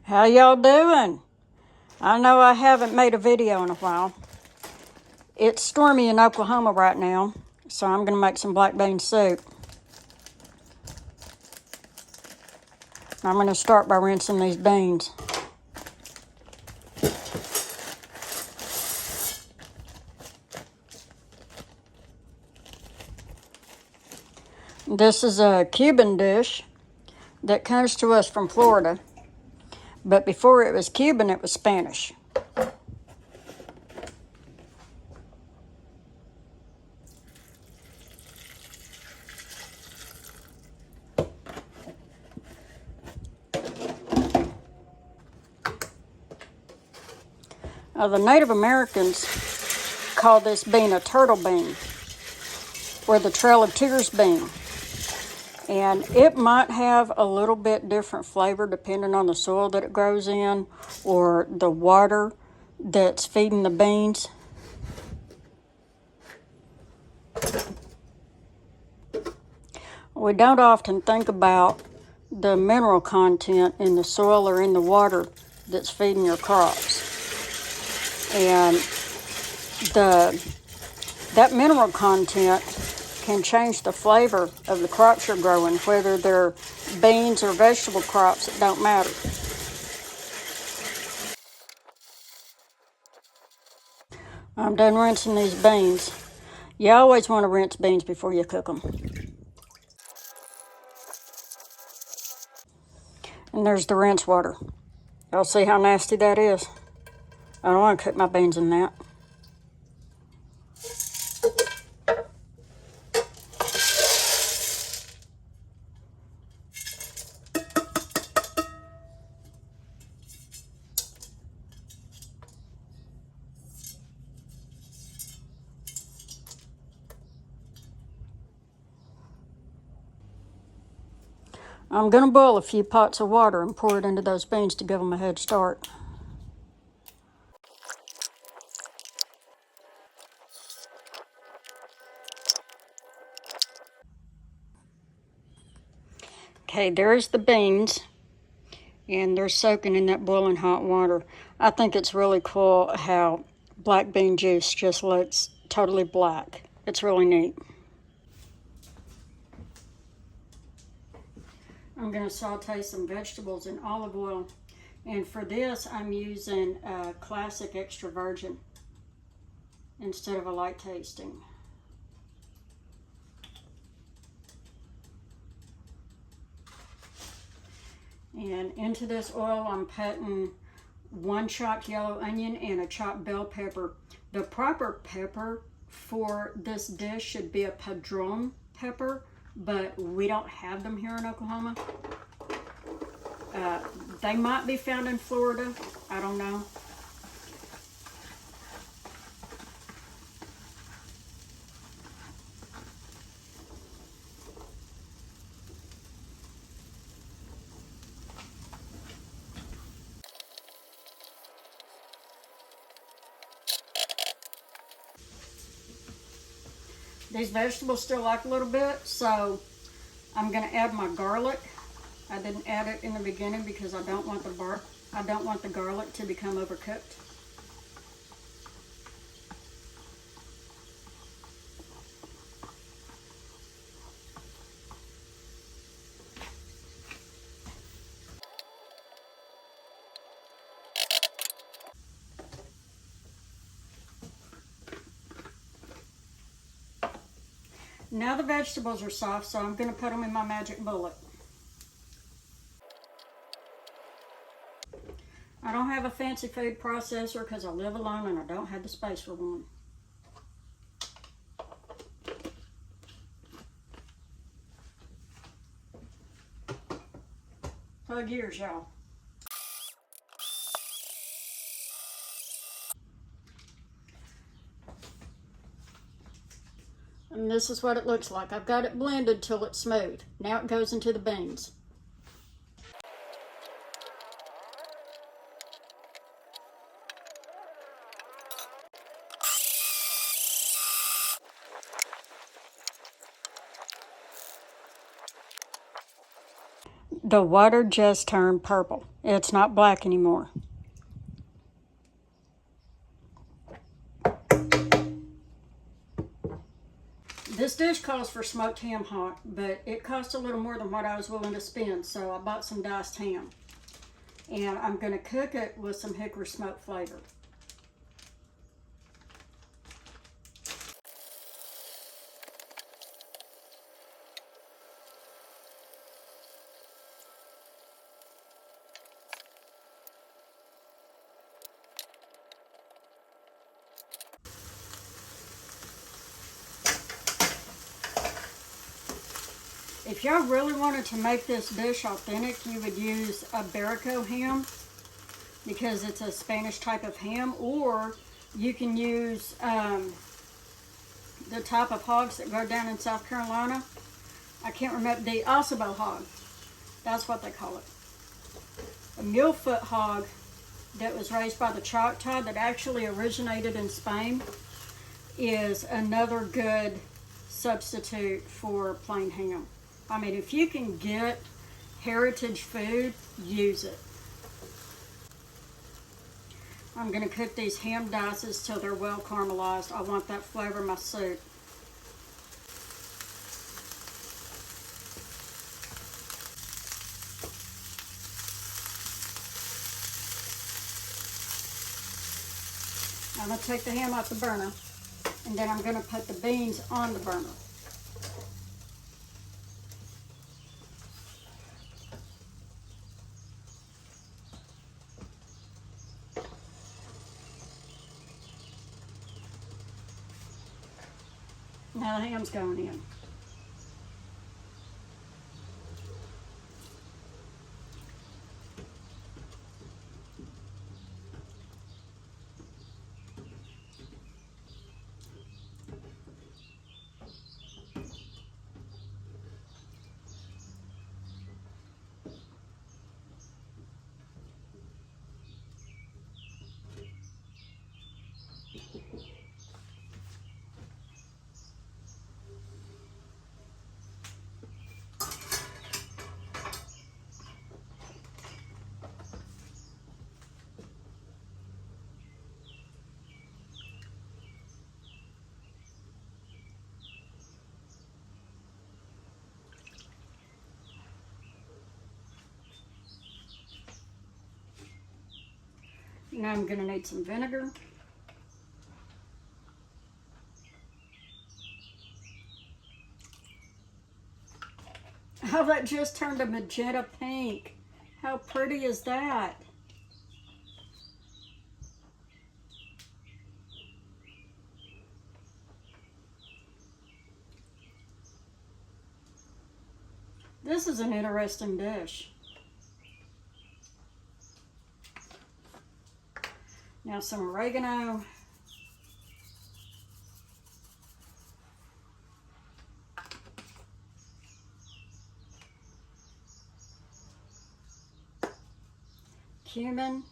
How y'all doing? I know I haven't made a video in a while. It's stormy in Oklahoma right now, so I'm going to make some black bean soup. I'm going to start by rinsing these beans. This is a Cuban dish that comes to us from Florida, but before it was Cuban, it was Spanish. The Native Americans call this bean a turtle bean, or the Trail of Tears bean. And it might have a little bit different flavor depending on the soil that it grows in or the water that's feeding the beans. We don't often think about the mineral content in the soil or in the water that's feeding your crops. And that mineral content can change the flavor of the crops you're growing, whether they're beans or vegetable crops, it don't matter. I'm done rinsing these beans. You always want to rinse beans before you cook them. And there's the rinse water. Y'all see how nasty that is? I don't want to cook my beans in that. I'm going to boil a few pots of water and pour it into those beans to give them a head start. Okay, there's the beans, and they're soaking in that boiling hot water. I think it's really cool how black bean juice just looks totally black. It's really neat. I'm going to saute some vegetables in olive oil. And for this, I'm using a classic extra virgin instead of a light tasting. And into this oil, I'm putting one chopped yellow onion and a chopped bell pepper. The proper pepper for this dish should be a padron pepper, but we don't have them here in Oklahoma. They might be found in Florida. I don't know. These vegetables still like a little bit, so I'm going to add my garlic. I didn't add it in the beginning because I don't want the garlic to become overcooked. Now the vegetables are soft, so I'm going to put them in my magic bullet. I don't have a fancy food processor because I live alone and I don't have the space for one. Plug ears, y'all. And this is what it looks like. I've got it blended till it's smooth. Now it goes into the beans. the water just turned purple. It's not black anymore. This dish calls for smoked ham hock, but it cost a little more than what I was willing to spend, so I bought some diced ham. And I'm going to cook it with some hickory smoke flavor. If y'all really wanted to make this dish authentic, you would use a Barico ham because it's a Spanish type of ham, or you can use the type of hogs that grow down in South Carolina. I can't remember, the Osabo hog. That's what they call it. A mule-foot hog that was raised by the Choctaw that actually originated in Spain is another good substitute for plain ham. I mean, if you can get heritage food, use it. I'm going to cook these ham dices till they're well caramelized. I want that flavor in my soup. I'm going to take the ham off the burner, and then I'm going to put the beans on the burner. Now the ham's going in. Now I'm going to need some vinegar. Oh, that just turned a magenta pink. How pretty is that? This is an interesting dish. Now some oregano. Cumin.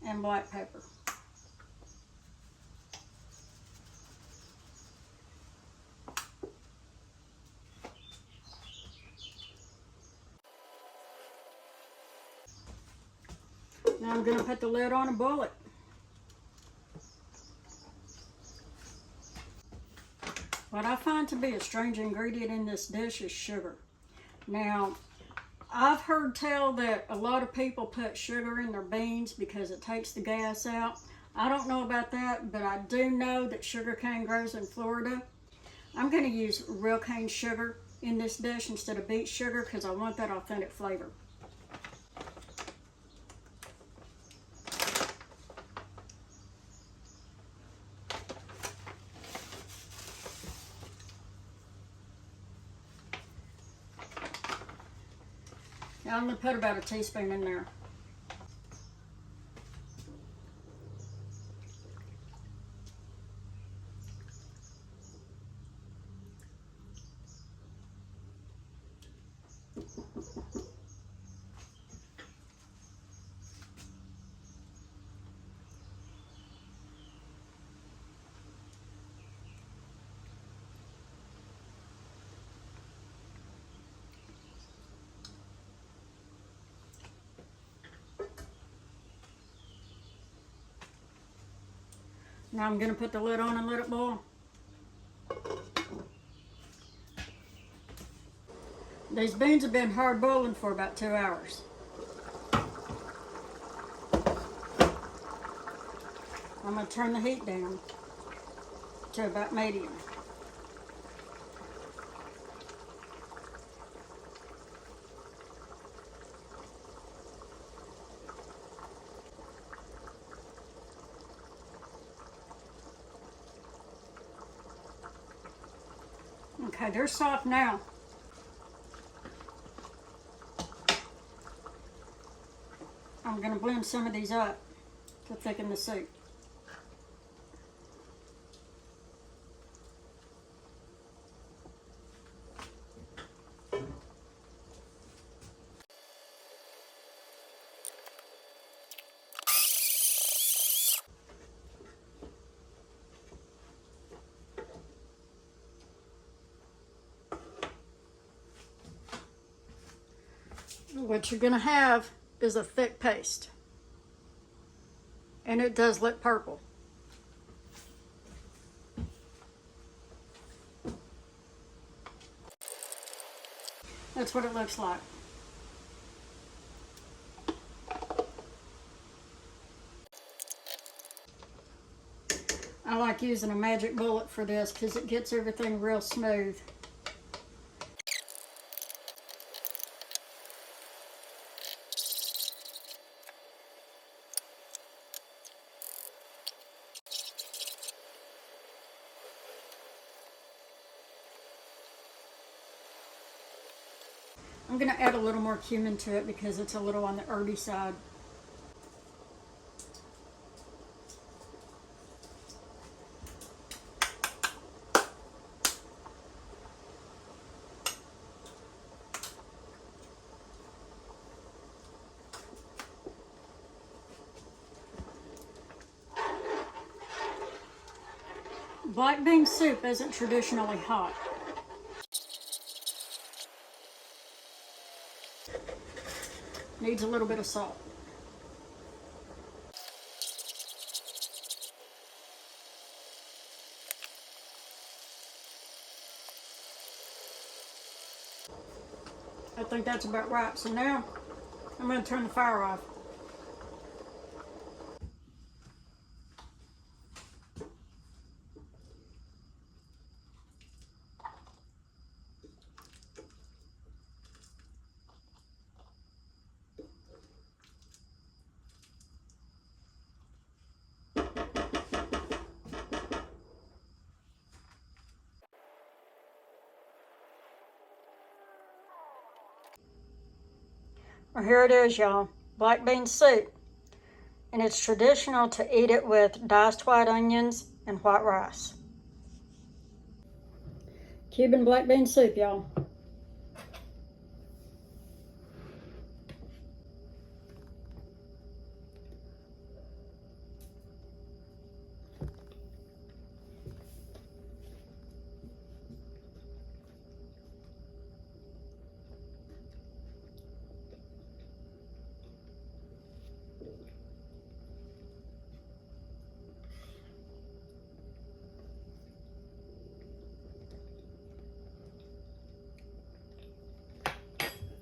And black pepper. Now I'm going to put the lid on and boil it. What I find to be a strange ingredient in this dish is sugar. Now, I've heard tell that a lot of people put sugar in their beans because it takes the gas out. I don't know about that, but I do know that sugar cane grows in Florida. I'm going to use real cane sugar in this dish instead of beet sugar because I want that authentic flavor. Now I'm going to put about a teaspoon in there. Now I'm going to put the lid on and let it boil. These beans have been hard boiling for about 2 hours. I'm going to turn the heat down to about medium. Okay, they're soft now. I'm going to blend some of these up to thicken the soup. What you're going to have is a thick paste. And it does look purple. That's what it looks like. I like using a magic bullet for this because it gets everything real smooth. I'm going to add a little more cumin to it because it's a little on the herby side. Black bean soup isn't traditionally hot. Needs a little bit of salt. I think that's about right. So now I'm going to turn the fire off. Well, here it is, y'all. Black bean soup. And it's traditional to eat it with diced white onions and white rice. Cuban black bean soup, y'all.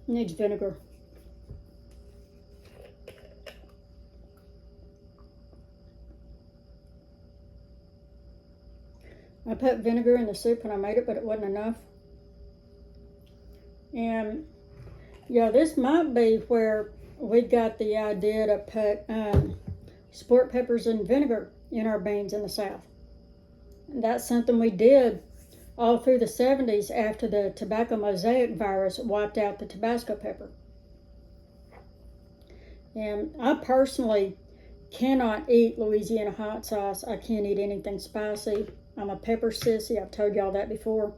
Needs vinegar. I put vinegar in the soup when I made it, but it wasn't enough. And yeah, this might be where we got the idea to put sport peppers and vinegar in our beans in the South. And that's something we did all through the 70s after the tobacco mosaic virus wiped out the Tabasco pepper. And I personally cannot eat Louisiana hot sauce. I can't eat anything spicy. I'm a pepper sissy. I've told y'all that before.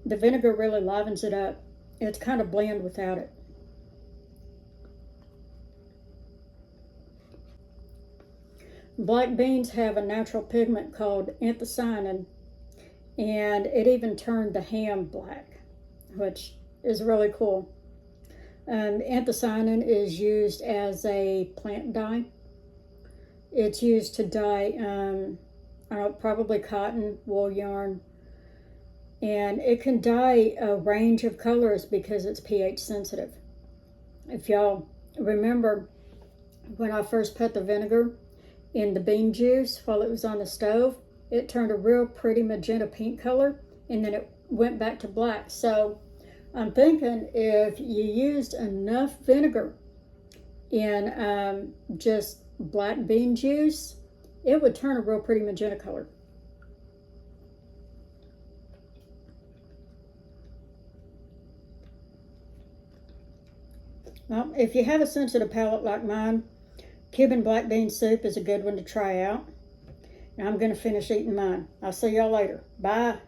The vinegar really livens it up. It's kind of bland without it. Black beans have a natural pigment called anthocyanin, and it even turned the ham black, which is really cool. Anthocyanin is used as a plant dye. It's used to dye, I don't know, probably cotton, wool yarn, and it can dye a range of colors because it's pH sensitive. If y'all remember, when I first put the vinegar in the bean juice while it was on the stove, it turned a real pretty magenta pink color, and then it went back to black. So I'm thinking if you used enough vinegar in just black bean juice, it would turn a real pretty magenta color. Well, if you have a sensitive palate like mine, Cuban black bean soup is a good one to try out. And I'm going to finish eating mine. I'll see y'all later. Bye.